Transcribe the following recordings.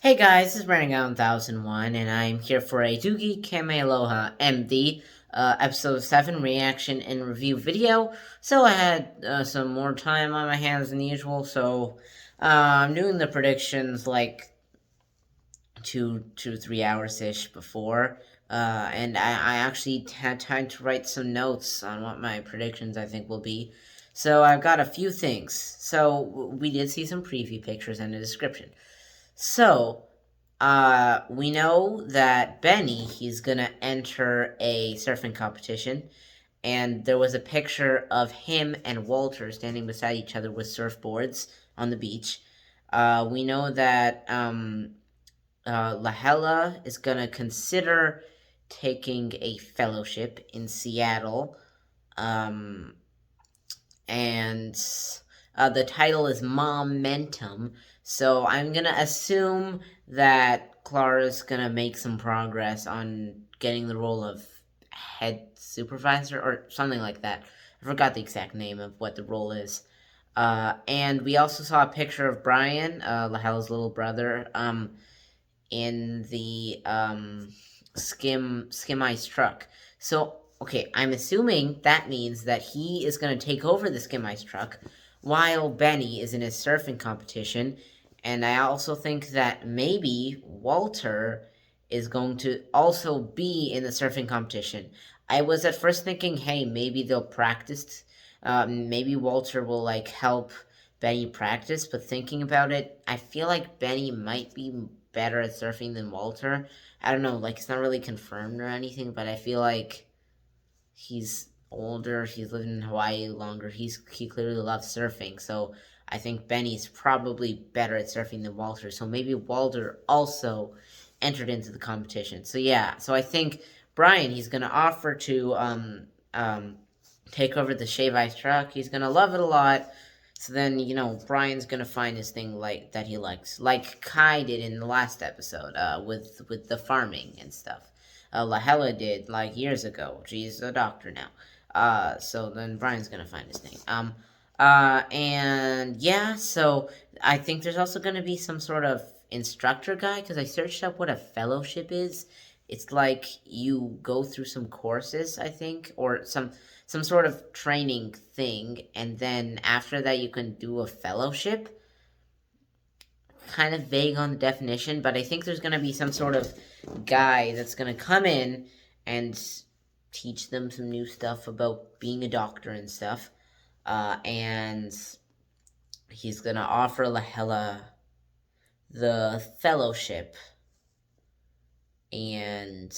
Hey guys, this is Brandon 1001, and I'm here for a Doogie Kamealoha MD, episode 7 reaction and review video. So I had some more time on my hands than usual, so I'm doing the predictions like 2 to 3 hours-ish before. And I actually had time to write some notes on what my predictions I think will be. So I've got a few things. So we did see some preview pictures and a description. So, we know that Benny, he's gonna enter a surfing competition, and there was a picture of him and Walter standing beside each other with surfboards on the beach. We know that Lahela is gonna consider taking a fellowship in Seattle, um, and the title is Momentum. So I'm gonna assume that Clara's gonna make some progress on getting the role of head supervisor or something like that. I forgot the exact name of what the role is. And we also saw a picture of Brian, Lahela's little brother, in the skim ice truck. So okay, I'm assuming that means that he is going to take over the skim ice truck while Benny is in his surfing competition. And I also think that maybe Walter is going to also be in the surfing competition. I was at first thinking, hey, maybe they'll practice. Maybe Walter will like help Benny practice, but thinking about it, I feel like Benny might be better at surfing than Walter. I don't know, like it's not really confirmed or anything, but I feel like he's older, he's lived in Hawaii longer, he clearly loves surfing, so I think Benny's probably better at surfing than Walter, so maybe Walter also entered into the competition. So yeah, so I think Brian, he's gonna offer to take over the shave ice truck. He's gonna love it a lot. So then, Brian's gonna find his thing like that he likes, like Kai did in the last episode, with the farming and stuff. Lahela did like years ago. She's a doctor now. So then Brian's gonna find his thing. And yeah, so I think there's also gonna be some sort of instructor guy because I searched up what a fellowship is. It's like you go through some courses, I think, or some sort of training thing, and then after that you can do a fellowship. Kind of vague on the definition, but I think there's going to be some sort of guy that's going to come in and teach them some new stuff about being a doctor and stuff. And he's going to offer Lahela the fellowship, and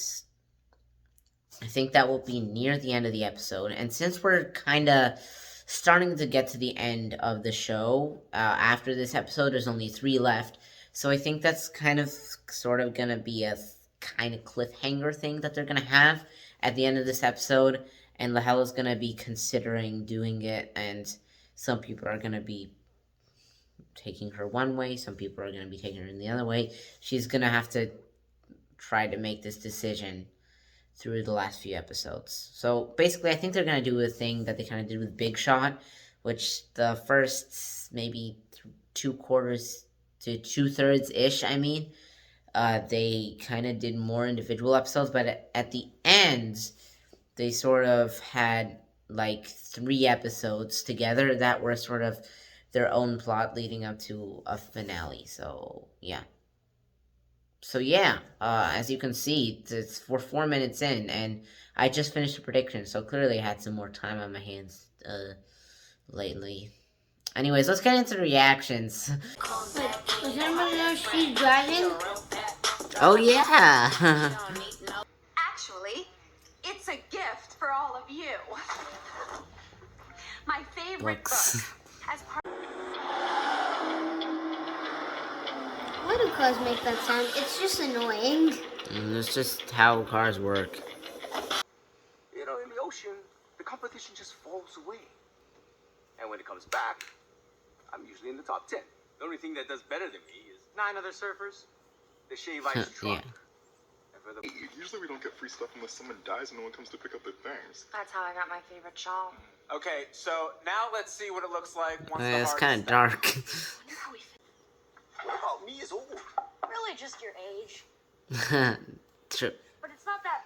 I think that will be near the end of the episode. And since we're kind of starting to get to the end of the show, after this episode, there's only 3 left. So I think that's kind of sort of going to be a kind of cliffhanger thing that they're going to have at the end of this episode. And Lahela's going to be considering doing it. And some people are going to be taking her one way. Some people are going to be taking her in the other way. She's going to have to try to make this decision through the last few episodes. So basically, I think they're going to do a thing that they kind of did with Big Shot, which the first maybe 2/4 to 2/3-ish, they kind of did more individual episodes, but at the end, they sort of had like 3 episodes together that were sort of their own plot leading up to a finale. So yeah. As you can see, we're 4 minutes in, and I just finished the prediction, so clearly I had some more time on my hands lately. Anyways, let's get into the reactions. Wait, does anyone know she's driving? Oh yeah! Actually, it's a gift for all of you. My favorite Books. book. As part Why do cars make that sound? It's just annoying. It's just how cars work. In the ocean, the competition just falls away. And when it comes back, I'm usually in the top 10. The only thing that does better than me is 9 other surfers, the shave ice truck. Yeah. Usually we don't get free stuff unless someone dies and no one comes to pick up their things. That's how I got my favorite shawl. Okay, so now let's see what it looks like once It's kind of dark. What about me is old? Really, just your age. True. But it's not that.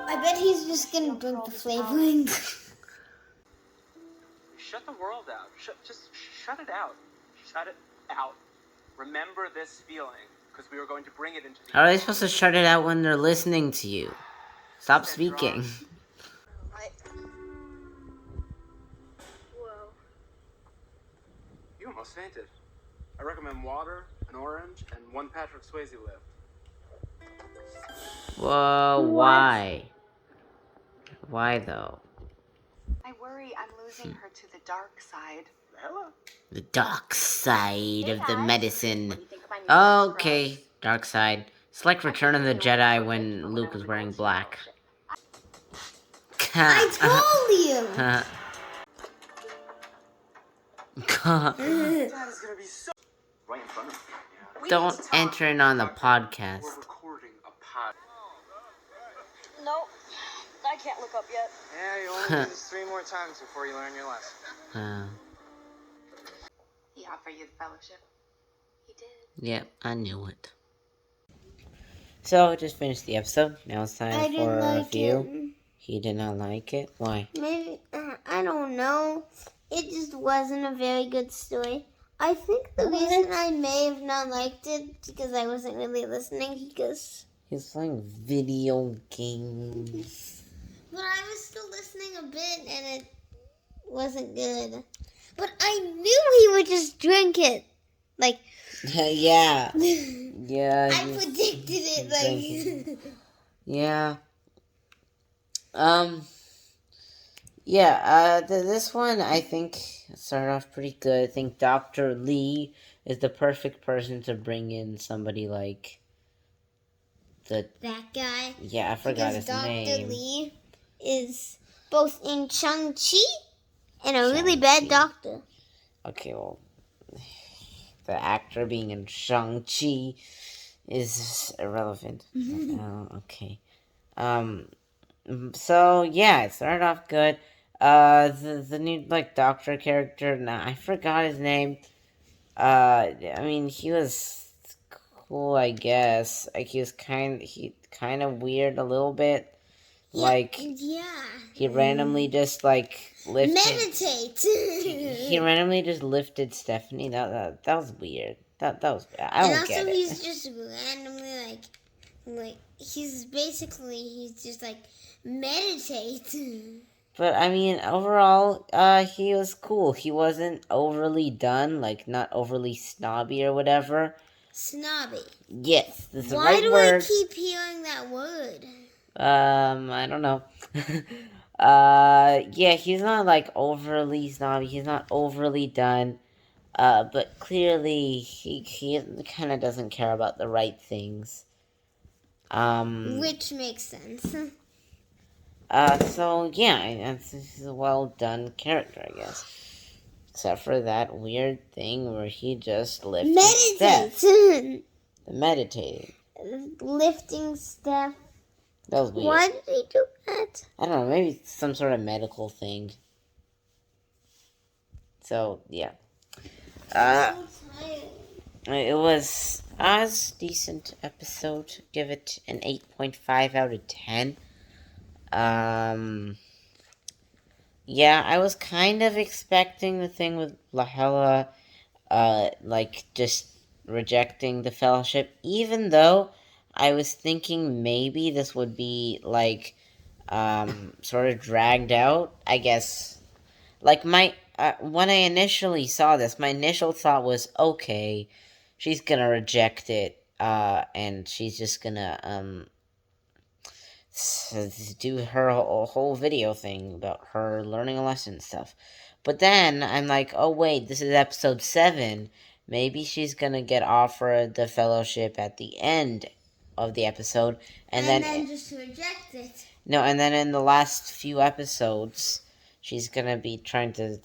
I bet he's just gonna drink the flavoring. Shut the world out. Just shut it out. Shut it out. Remember this feeling, because we were going to bring it into the... How are they supposed to shut it out when they're listening to you? Stop speaking. Whoa. You almost fainted. I recommend water, an orange, and one Patrick Swayze lift. Whoa, why? Why though? I worry I'm losing her to the dark side. Hello. The dark side of the guys. medicine. What do you think of my new Okay, scrubs? dark side. It's like Return of the Jedi when Luke was wearing black. I told you. That is gonna be so... Right in front of me. Yeah. Don't enter in on the podcast. We're recording a pod. Nope. I can't look up yet. Yeah, you only do this 3 more times before you learn your lesson. He offered you the fellowship. He did. Yep, I knew it. So, I just finished the episode. Now it's time I for didn't a like review. it. He did not like it? Why? Maybe, I don't know. It just wasn't a very good story. I think the reason I may have not liked it because I wasn't really listening because... He's playing video games. But I was still listening a bit and it wasn't good. But I knew he would just drink it. Like... Yeah. Yeah. I predicted it, like... Yeah. Yeah, this one, I think, started off pretty good. I think Dr. Lee is the perfect person to bring in somebody like the... That guy. Yeah, I forgot Because his name. Dr. Lee is both in Shang-Chi and a really Shang-Chi. bad doctor. Okay, well, the actor being in Shang-Chi is irrelevant. Okay. So, yeah, it started off good. The new, like, doctor character, I forgot his name. I mean, he was cool, I guess. Like, he kind of weird a little bit. Like, Yeah. he randomly just, like, lifted... Meditate. He randomly just lifted Stephanie. That was weird. That was... I don't and get also it. he's just randomly, he's just, like, meditate. But, I mean, overall, he was cool. He wasn't overly done, like, not overly snobby or whatever. Snobby. Yes, that's the Why right do word. I keep hearing that word? I don't know. Yeah, he's not, like, overly snobby. He's not overly done. But clearly, he kind of doesn't care about the right things. Which makes sense. So, yeah, he's a well-done character, I guess. Except for that weird thing where he just lifted Steph. Meditate. The meditating. Lifting Steph. That was weird. Why did he do that? I don't know, maybe some sort of medical thing. So, yeah. It was a decent episode. Give it an 8.5 out of 10. Yeah, I was kind of expecting the thing with Lahela, like, just rejecting the fellowship, even though I was thinking maybe this would be, like, sort of dragged out, I guess. Like, when I initially saw this, my initial thought was, okay, she's gonna reject it, and she's just gonna, do her whole video thing about her learning a lesson and stuff. But then, I'm like, oh wait, this is episode 7, maybe she's gonna get offered the fellowship at the end of the episode, and then just reject it. No, and then in the last few episodes, she's gonna be trying to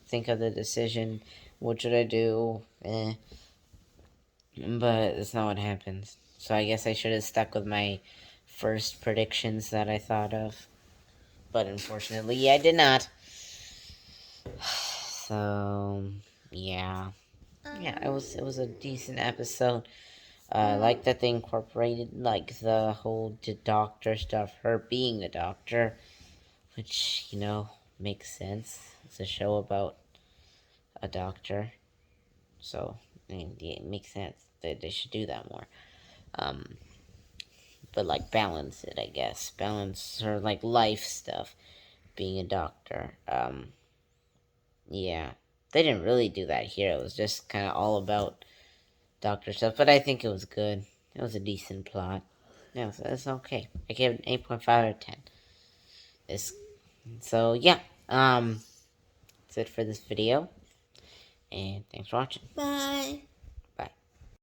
think of the decision. What should I do? But that's not what happens. So I guess I should have stuck with my first predictions that I thought of. But unfortunately, I did not. So, yeah. Yeah, it was a decent episode. I like that they incorporated like the whole doctor stuff, her being a doctor, which makes sense. It's a show about a doctor, so I mean, yeah, it makes sense that they should do that more. Um, but like balance it, I guess. Balance her like life stuff, being a doctor. Yeah, they didn't really do that here. It was just kind of all about doctor stuff, but I think it was good. It was a decent plot. Yeah, so it's okay. I gave it an 8.5 out of 10. It's, so yeah, that's it for this video, and thanks for watching. Bye.